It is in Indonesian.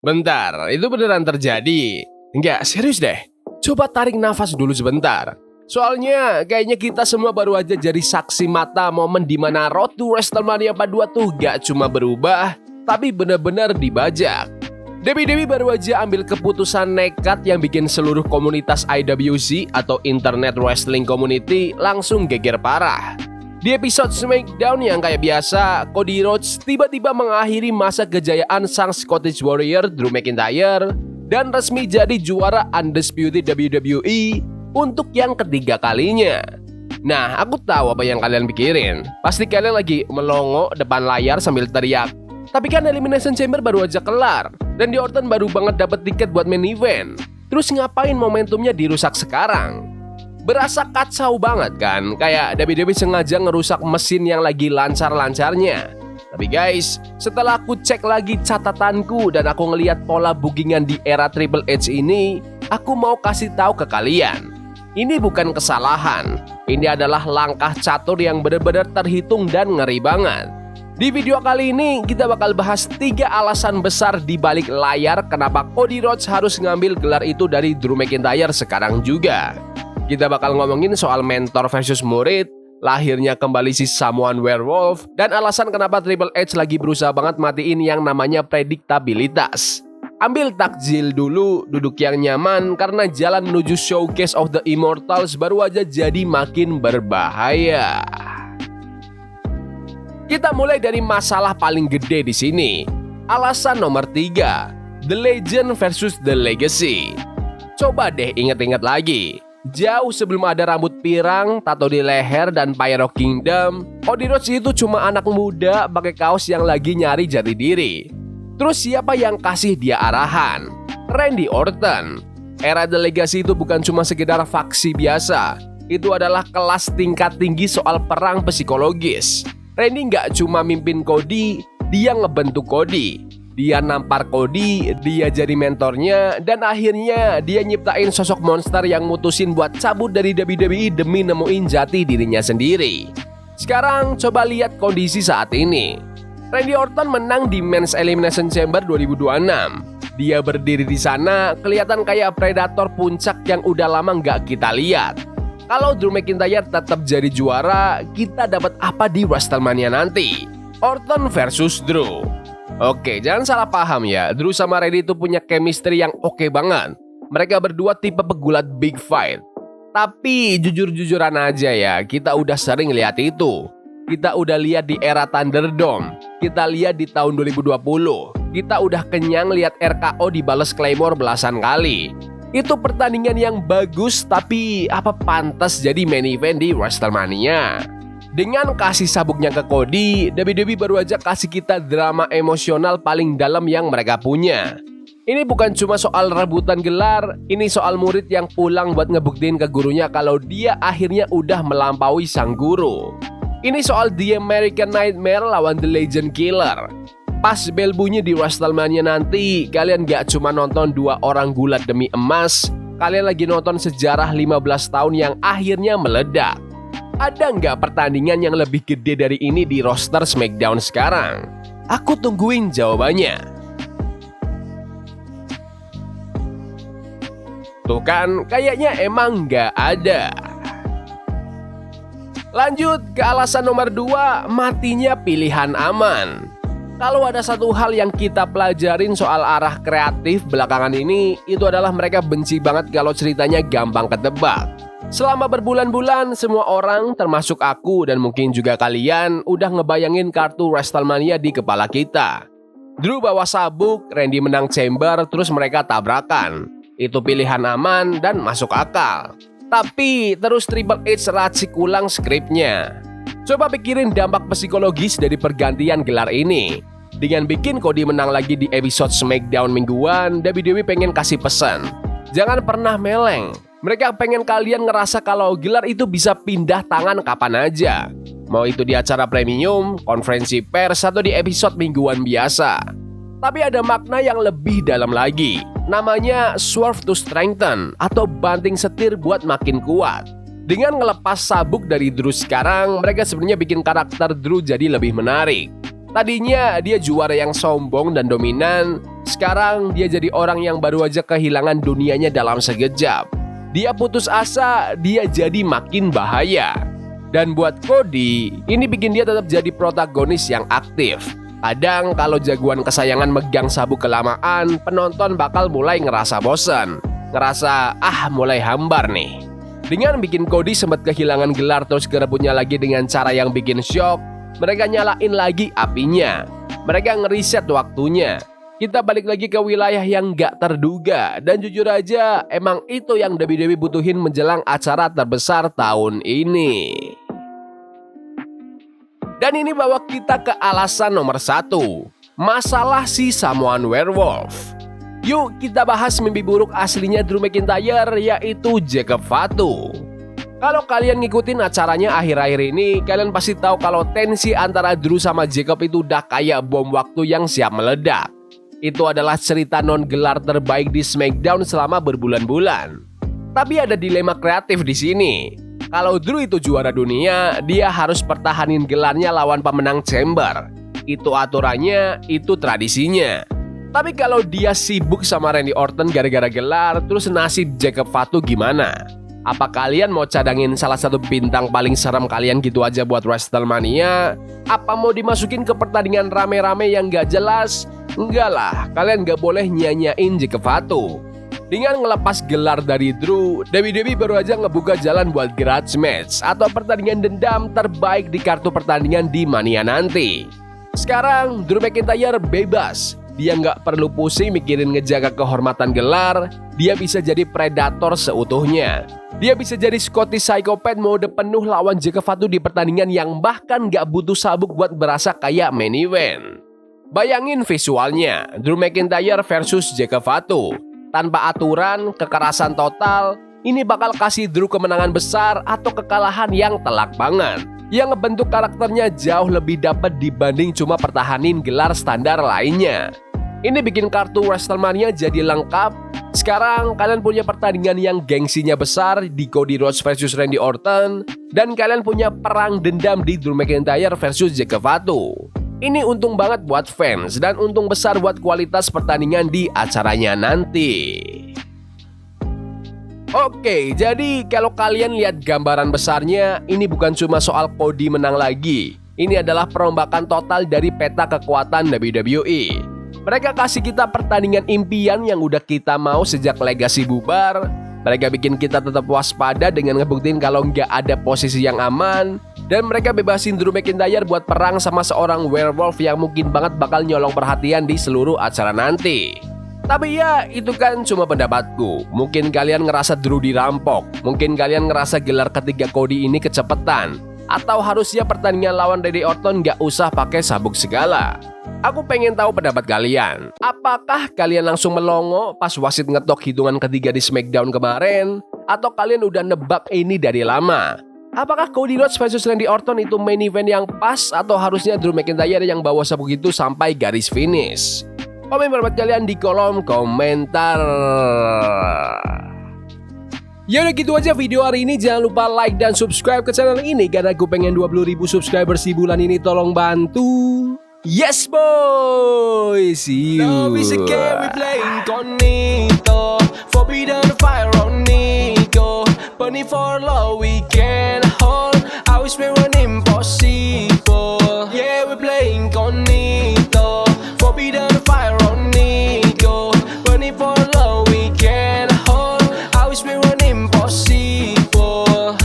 Bentar, itu beneran terjadi? Enggak, serius deh. Coba tarik nafas dulu sebentar. Soalnya kayaknya kita semua baru aja jadi saksi mata momen dimana Road to WrestleMania 42 tuh gak cuma berubah, tapi bener-bener dibajak. WWE baru aja ambil keputusan nekat yang bikin seluruh komunitas IWC atau Internet Wrestling Community langsung geger parah. Di episode SmackDown yang kayak biasa, Cody Rhodes tiba-tiba mengakhiri masa kejayaan sang Scottish Warrior Drew McIntyre dan resmi jadi juara Undisputed WWE untuk yang ketiga kalinya. Nah, aku tahu apa yang kalian pikirin. Pasti kalian lagi melongo depan layar sambil teriak. Tapi kan Elimination Chamber baru aja kelar dan The Orton baru banget dapat tiket buat main event. Terus ngapain momentumnya dirusak sekarang? Berasa kacau banget kan, kayak WWE sengaja ngerusak mesin yang lagi lancar-lancarnya. Tapi guys, setelah aku cek lagi catatanku dan aku ngeliat pola bookingan di era Triple H ini, aku mau kasih tahu ke kalian. Ini bukan kesalahan, ini adalah langkah catur yang benar-benar terhitung dan ngeri banget. Di video kali ini kita bakal bahas 3 alasan besar di balik layar kenapa Cody Rhodes harus ngambil gelar itu dari Drew McIntyre sekarang juga. Kita bakal ngomongin soal mentor versus murid, lahirnya kembali si Samoan Werewolf, dan alasan kenapa Triple H lagi berusaha banget matiin yang namanya prediktabilitas. Ambil takjil dulu, duduk yang nyaman, karena jalan menuju Showcase of the Immortals baru aja jadi makin berbahaya. Kita mulai dari masalah paling gede di sini. Alasan nomor 3, The Legend versus The Legacy. Coba deh inget-inget lagi. Jauh sebelum ada rambut pirang, tato di leher, dan Pyro Kingdom, Cody Rhodes itu cuma anak muda pakai kaos yang lagi nyari jati diri. Terus siapa yang kasih dia arahan? Randy Orton. Era The Legacy itu bukan cuma sekedar faksi biasa, itu adalah kelas tingkat tinggi soal perang psikologis. Randy nggak cuma mimpin Cody, dia ngebentuk Cody. Dia nampar Cody, dia jadi mentornya, dan akhirnya dia nyiptain sosok monster yang mutusin buat cabut dari WWE demi nemuin jati dirinya sendiri. Sekarang coba lihat kondisi saat ini. Randy Orton menang di Men's Elimination Chamber 2026. Dia berdiri di sana, kelihatan kayak predator puncak yang udah lama nggak kita lihat. Kalau Drew McIntyre tetap jadi juara, kita dapat apa di WrestleMania nanti? Orton versus Drew. Oke, jangan salah paham ya, Drew sama Randy itu punya chemistry yang oke banget. Mereka berdua tipe pegulat big fight. Tapi jujur-jujuran aja ya, kita udah sering lihat itu. Kita udah lihat di era Thunderdome, kita lihat di tahun 2020. Kita udah kenyang lihat RKO dibales Claymore belasan kali. Itu pertandingan yang bagus, tapi apa pantas jadi main event di WrestleMania? Dengan kasih sabuknya ke Cody, WWE baru aja kasih kita drama emosional paling dalam yang mereka punya. Ini bukan cuma soal rebutan gelar, ini soal murid yang pulang buat ngebuktiin ke gurunya kalau dia akhirnya udah melampaui sang guru. Ini soal The American Nightmare lawan The Legend Killer. Pas bel bunyi di WrestleMania nanti, kalian gak cuma nonton 2 orang gulat demi emas, kalian lagi nonton sejarah 15 tahun yang akhirnya meledak. Ada nggak pertandingan yang lebih gede dari ini di roster SmackDown sekarang? Aku tungguin jawabannya. Tuh kan, kayaknya emang nggak ada. Lanjut ke alasan nomor 2, matinya pilihan aman. Kalau ada satu hal yang kita pelajarin soal arah kreatif belakangan ini, itu adalah mereka benci banget kalau ceritanya gampang ketebak. Selama berbulan-bulan, semua orang, termasuk aku dan mungkin juga kalian, udah ngebayangin kartu WrestleMania di kepala kita. Drew bawa sabuk, Randy menang chamber, terus mereka tabrakan. Itu pilihan aman dan masuk akal. Tapi terus Triple H racik ulang skripnya. Coba pikirin dampak psikologis dari pergantian gelar ini. Dengan bikin Cody menang lagi di episode SmackDown mingguan, WWE pengen kasih pesan. Jangan pernah meleng. Mereka pengen kalian ngerasa kalau gelar itu bisa pindah tangan kapan aja. Mau itu di acara premium, konferensi pers, atau di episode mingguan biasa. Tapi ada makna yang lebih dalam lagi. Namanya swerve to strengthen atau banting setir buat makin kuat. Dengan ngelepas sabuk dari Drew sekarang, mereka sebenarnya bikin karakter Drew jadi lebih menarik. Tadinya dia juara yang sombong dan dominan, sekarang dia jadi orang yang baru aja kehilangan dunianya dalam sekejap. Dia putus asa, dia jadi makin bahaya. Dan buat Cody, ini bikin dia tetap jadi protagonis yang aktif. Kadang kalau jagoan kesayangan megang sabuk kelamaan, penonton bakal mulai ngerasa bosen. Ngerasa, mulai hambar nih. Dengan bikin Cody sempat kehilangan gelar terus ngerebutnya lagi dengan cara yang bikin syok, mereka nyalain lagi apinya. Mereka ngeriset waktunya. Kita balik lagi ke wilayah yang gak terduga. Dan jujur aja, emang itu yang WWE butuhin menjelang acara terbesar tahun ini. Dan ini bawa kita ke alasan nomor 1. Masalah si Samoan Werewolf. Yuk kita bahas mimpi buruk aslinya Drew McIntyre, yaitu Jacob Fatu. Kalau kalian ngikutin acaranya akhir-akhir ini, kalian pasti tahu kalau tensi antara Drew sama Jacob itu udah kayak bom waktu yang siap meledak. Itu adalah cerita non-gelar terbaik di SmackDown selama berbulan-bulan. Tapi ada dilema kreatif di sini. Kalau Drew itu juara dunia, dia harus pertahanin gelarnya lawan pemenang Chamber. Itu aturannya, itu tradisinya. Tapi kalau dia sibuk sama Randy Orton gara-gara gelar, terus nasib Jacob Fatu gimana? Apa kalian mau cadangin salah satu bintang paling serem kalian gitu aja buat WrestleMania? Apa mau dimasukin ke pertandingan rame-rame yang gak jelas? Enggak lah, kalian gak boleh nyanyain Jacob Fatu. Dengan ngelepas gelar dari Drew, WWE baru aja ngebuka jalan buat grudge match atau pertandingan dendam terbaik di kartu pertandingan di Mania nanti. Sekarang Drew McIntyre bebas. Dia nggak perlu pusing mikirin ngejaga kehormatan gelar. Dia bisa jadi predator seutuhnya. Dia bisa jadi Scottish Psychopath mode penuh lawan Jacob Fatu di pertandingan yang bahkan nggak butuh sabuk buat berasa kayak main event. Bayangin visualnya, Drew McIntyre versus Jacob Fatu. Tanpa aturan, kekerasan total, ini bakal kasih Drew kemenangan besar atau kekalahan yang telak banget. Yang ngebentuk karakternya jauh lebih dapat dibanding cuma pertahanin gelar standar lainnya. Ini bikin kartu WrestleMania jadi lengkap. Sekarang kalian punya pertandingan yang gengsinya besar di Cody Rhodes versus Randy Orton, dan kalian punya perang dendam di Drew McIntyre versus Jacob Fatu. Ini untung banget buat fans dan untung besar buat kualitas pertandingan di acaranya nanti. Oke, jadi kalau kalian lihat gambaran besarnya, ini bukan cuma soal Cody menang lagi. Ini adalah perombakan total dari peta kekuatan WWE. Mereka kasih kita pertandingan impian yang udah kita mau sejak Legacy bubar. Mereka bikin kita tetap waspada dengan ngebuktiin kalau nggak ada posisi yang aman. Dan mereka bebasin Drew McIntyre buat perang sama seorang werewolf yang mungkin banget bakal nyolong perhatian di seluruh acara nanti. Tapi ya, itu kan cuma pendapatku. Mungkin kalian ngerasa Drew dirampok. Mungkin kalian ngerasa gelar ketiga Cody ini kecepetan. Atau harusnya pertandingan lawan Randy Orton nggak usah pakai sabuk segala. Aku pengen tahu pendapat kalian. Apakah kalian langsung melongo pas wasit ngetok hitungan ketiga di SmackDown kemarin? Atau kalian udah nebak ini dari lama? Apakah Cody Rhodes versus Randy Orton itu main event yang pas? Atau harusnya Drew McIntyre yang bawa sabuk itu sampai garis finish? Komen pendapat kalian di kolom komentar. Ya udah gitu aja video hari ini. Jangan lupa like dan subscribe ke channel ini karena gue pengen 20.000 subscribers di bulan ini. Tolong bantu. Yes boy, see you. Love is a game we play incognito. Forbidden fire on Nico. Bunny for love we can hold. I wish we were impossible. Yeah, we play incognito. Forbidden fire on Nico. Bunny for love we can hold. I wish we were impossible.